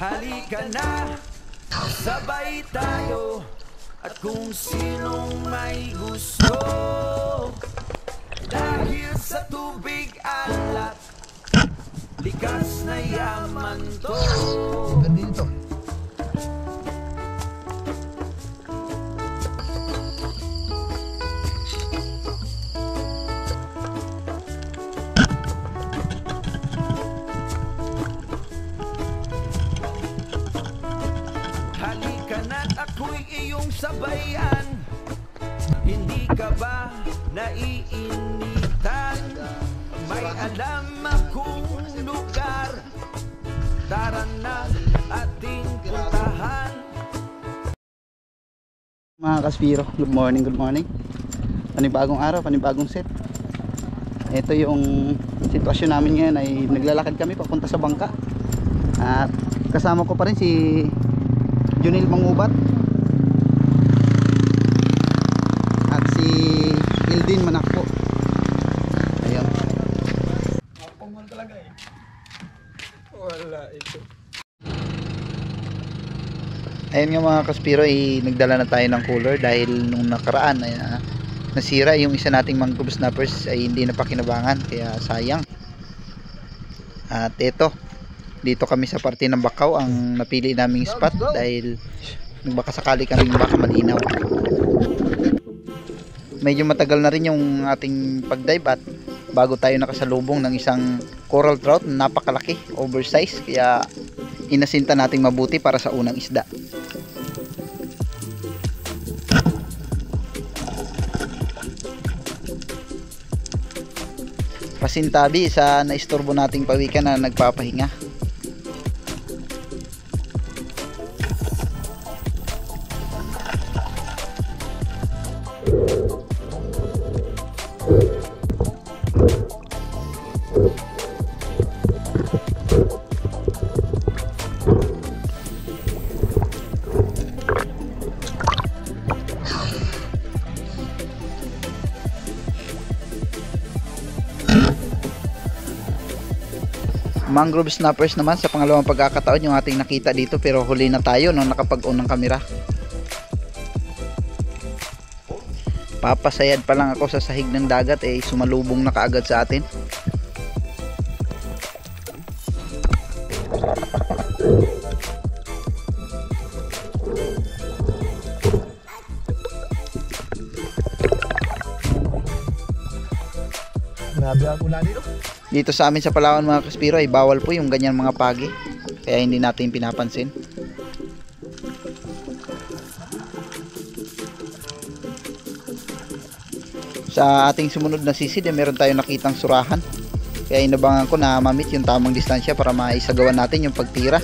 Halika na, sabay tayo. At kung sinong may gusto, dahil sa tubig alat, likas na yaman to. Dito. Halika na't ako'y iyong sabayan. Hindi ka ba naiinitan? May alam akong lugar. Tara na ating puntahan. Mga Kaspiro, good morning, good morning. Panibagong araw, panibagong set. Ito yung sitwasyon namin ngayon, ay naglalakad kami papunta sa bangka. At kasama ko pa rin si Junil Mangubat at si Ildin Manakpo. Ayun. Apong man talaga eh. Wala ito. Ayun nga mga Kaspiro, nagdala na tayo ng cooler dahil nung nakaraan ay nasira yung isa nating mangrove snappers, ay hindi na pakinabangan, kaya sayang. At ito, dito kami sa parte ng Bakaw ang napili naming spot dahil baka sakali kaming baka malinaw. Medyo matagal na rin yung ating pagdive at bago tayo nakasalubong ng isang coral trout na napakalaki, oversize, kaya inasinta nating mabuti para sa unang isda. Pasintabi sa naistorbo nating pawikan na nagpapahinga. Mangrove snappers naman sa pangalawang pagkakataon yung ating nakita dito, pero huli na tayo nung nakapag-on ng kamera. Papasayad pa lang ako sa sahig ng dagat, sumalubong na kaagad sa atin. Grabe ako na dito. Dito sa amin sa Palawan mga Kaspiro ay bawal po yung ganyan mga pagi, kaya hindi natin pinapansin. Sa ating sumunod na sisid ay meron tayong nakitang surahan, kaya inabangan ko na ma-meet yung tamang distansya para maisagawa natin yung pagtira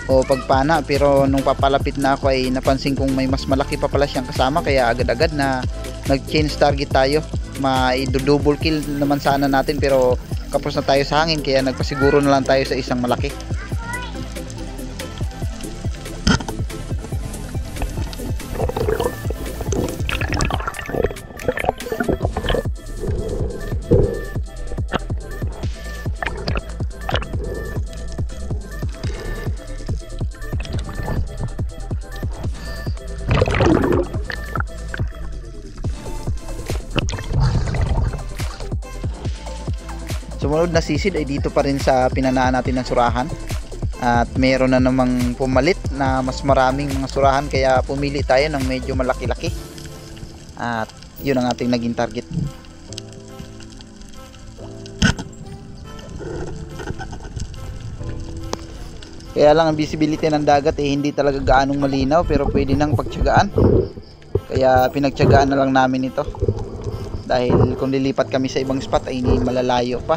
o pagpana. Pero nung papalapit na ako ay napansin kong may mas malaki pa pala siyang kasama, kaya agad-agad na nag-change target tayo. Double kill naman sana natin, pero kapos na tayo sa hangin, kaya nagpasiguro na lang tayo sa isang malaki. Sumunod na sisid ay dito pa rin sa pinanaan natin ng surahan, at meron na namang pumalit na mas maraming mga surahan, kaya pumili tayo ng medyo malaki-laki at yun ang ating naging target. Kaya lang ang visibility ng dagat hindi talaga gaanong malinaw, pero pwede nang pagtiyagaan, kaya pinagtiyagaan na lang namin ito. Dahil kung lilipat kami sa ibang spot ay malalayo pa,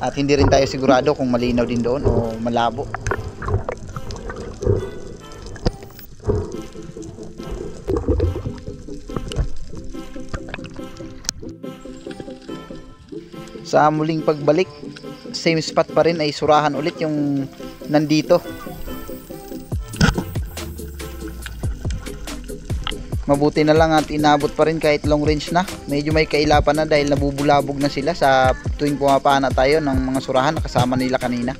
at hindi rin tayo sigurado kung malinaw din doon o malabo. Sa muling pagbalik, same spot pa rin, ay surahan ulit yung nandito. Mabuti na lang at inabot pa rin kahit long range na. Medyo may kailapan na dahil nabubulabog na sila sa tuwing pumapana tayo ng mga surahan na kasama nila kanina.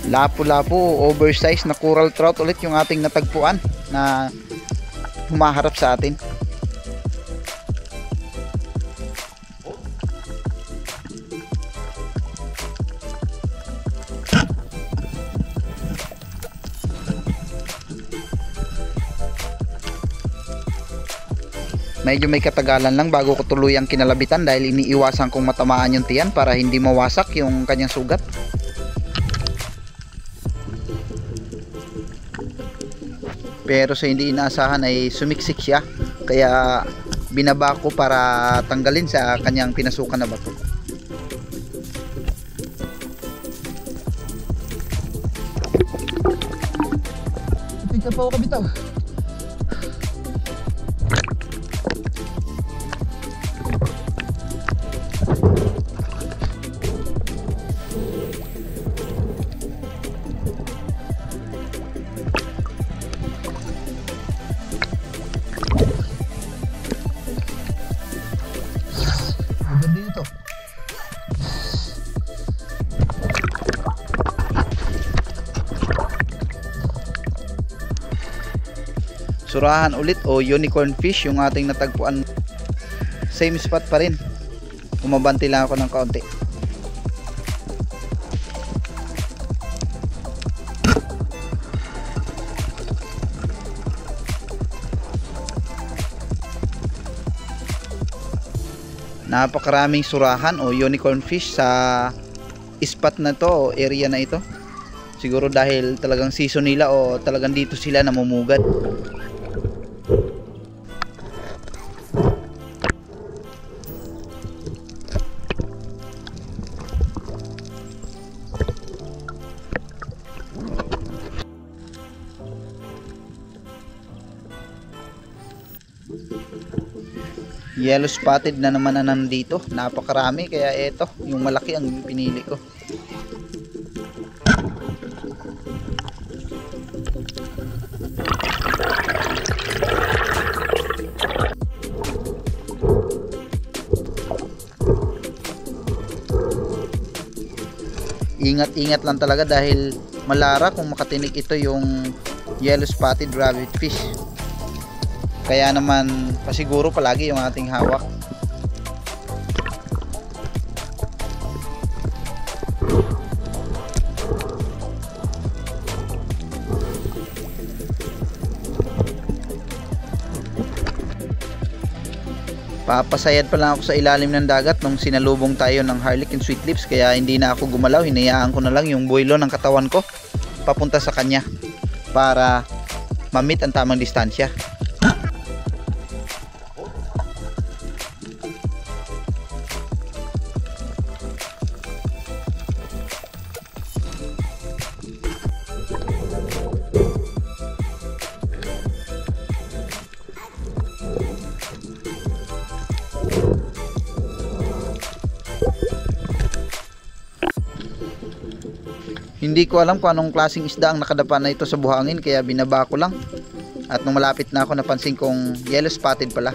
Lapu-lapu, oversize na coral trout ulit yung ating natagpuan na humaharap sa atin. Medyo may katagalan lang bago ko tuluyang kinalabitan dahil iniiwasan kong matamaan yung tiyan para hindi mawasak yung kanyang sugat. Pero sa hindi inaasahan ay sumiksik siya, kaya binaba ko para tanggalin sa kanyang pinasukan na bato. Tingnan pa ako kabitaw. Surahan ulit o unicorn fish yung ating natagpuan. Same spot pa rin. Umabanti lang ako ng kaunti. Napakaraming surahan o unicorn fish sa spot na to o area na ito. Siguro dahil talagang season nila o talagang dito sila namumugad. Yellow spotted na naman na nandito. Napakarami, kaya ito yung malaki ang pinili ko. Ingat-ingat lang talaga dahil malara kung makatinik ito yung yellow spotted rabbit fish. Kaya naman pasiguro palagi yung ating hawak. Papasayad pa lang ako sa ilalim ng dagat nung sinalubong tayo ng Harlequin Sweet Lips, kaya hindi na ako gumalaw. Hinayaan ko na lang yung buwelo ng katawan ko papunta sa kanya para ma-meet ang tamang distansya. Hindi ko alam kung anong klaseng isda ang nakadapa na ito sa buhangin, kaya binaba ko lang. At nung malapit na ako, napansin kong yellow spotted pala.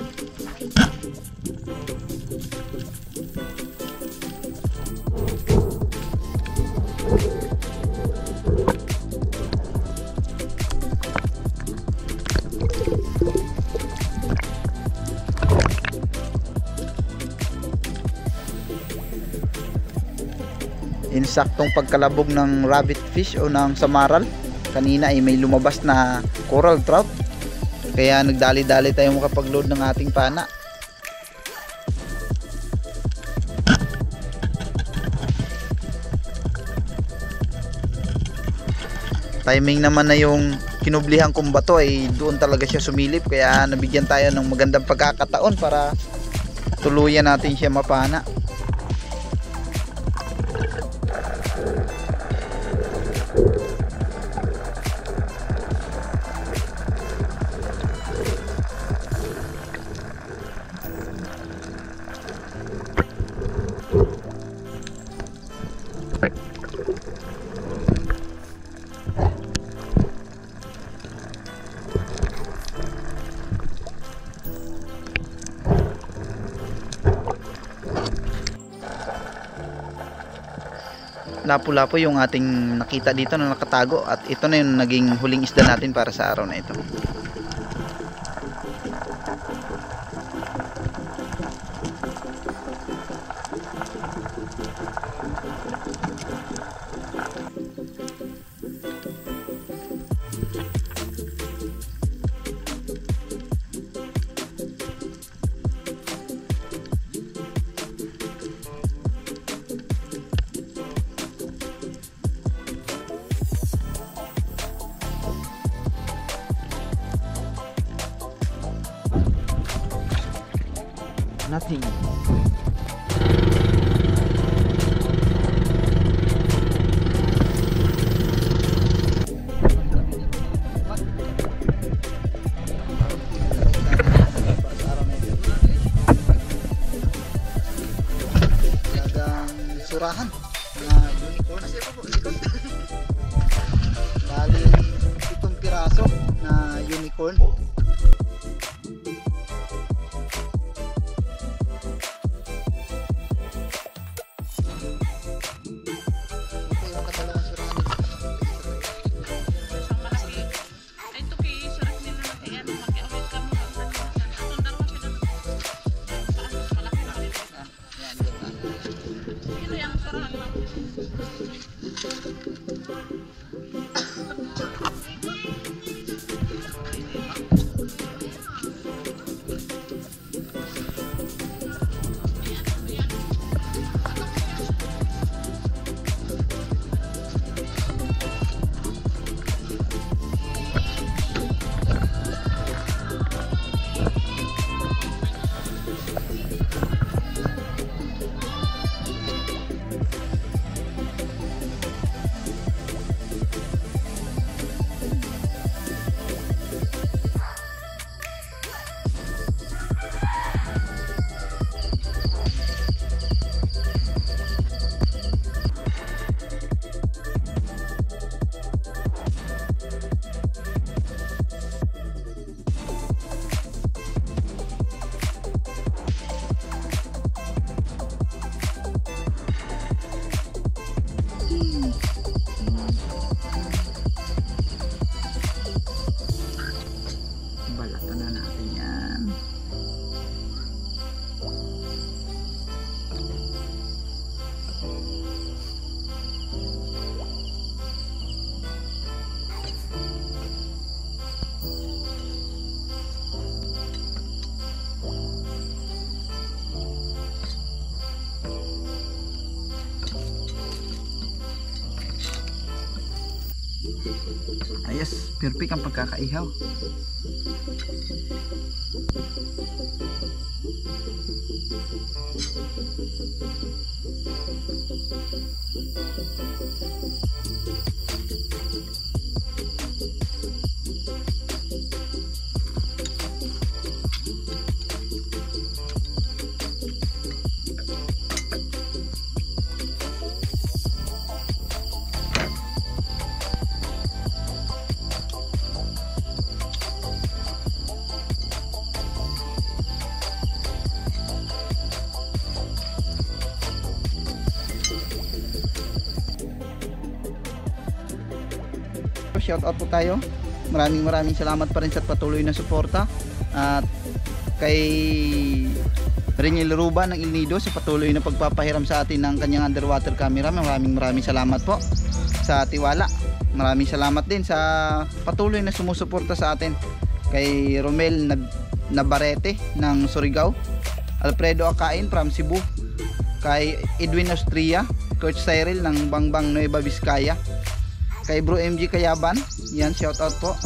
Insaktong pagkalabog ng rabbit fish o ng samaral kanina ay may lumabas na coral trout, kaya nagdali-dali tayo makapag-load ng ating pana. Timing naman na yung kinublihan kong bato ay doon talaga siya sumilip, kaya nabigyan tayo ng magandang pagkakataon para tuluyan natin siya mapana. lapu-lapu yung ating nakita dito na nakatago, at ito na yung naging huling isda natin para sa araw na ito. Nothing. Surahan na unicorn. Bali 7 piraso na unicorn. Balatan na natin yan. Ayos, perfect ang pagkakaihaw. Shout out po tayo. Maraming salamat pa rin sa patuloy na suporta, at kay Reniel Ruba ng El Nido sa patuloy na pagpapahiram sa atin ng kanyang underwater camera. Maraming salamat po sa tiwala. Maraming salamat din sa patuloy na sumusuporta sa atin kay Romel Nabarete ng Surigao, Alfredo Akain from Cebu, kay Edwin Austria, Coach Cyril ng Bangbang Nueva Vizcaya, kay Bro MG Kayaban, yan, shout out po.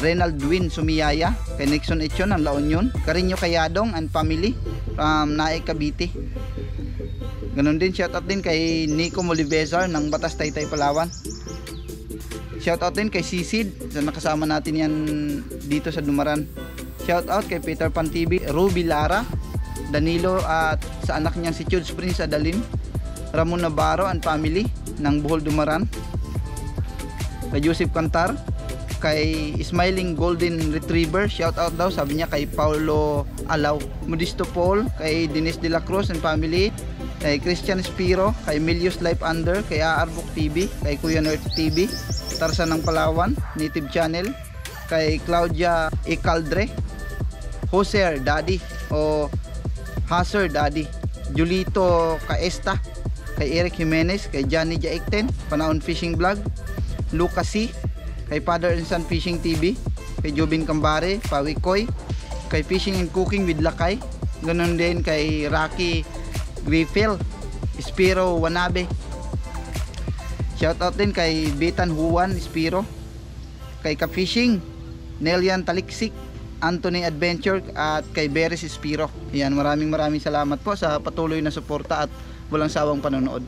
Renald Win Sumiyaya, kay Nixon Echon ng La Union, Carinyo Kayadong and family from Nae Cavite. Ganon din, shout out din kay Nico Molivesar ng Batas Taytay Palawan. Shout out din kay Sisid, sa nakasama natin yan dito sa Dumaran. Shout out kay Peter Pan TV, Ruby Lara, Danilo at sa anak niyang si Chuds Prince Adalim, Ramon Navarro and family ng Bohol Dumaran, kay Joseph Cantar, kay Smiling Golden Retriever, shout out daw, sabi niya kay Paulo Alaw, Modisto Paul, kay Dennis De La Cruz and family, kay Christian Spiro, kay Milius Life Under, kay Aarbok TV, kay Kuya North TV, Tarsan ng Palawan, Native Channel, kay Claudia Icaldre, Joser Daddy o Haser Daddy, Julito Caesta, kay Eric Jimenez, kay Johnny Jaikten, Panahon Fishing Vlog, Lucas C, kay Father and Son Fishing TV, kay Jobin Kambare, Pawi Koy, kay Fishing and Cooking with Lakay, ganun din kay Rocky Griffel, Spiro Wanabe. Shoutout din kay Betan Juan Spiro, kay Ka-Fishing, Nelian Taliksik, Anthony Adventure at kay Beres Spiro. Yan, maraming salamat po sa patuloy na suporta at walang sawang panonood.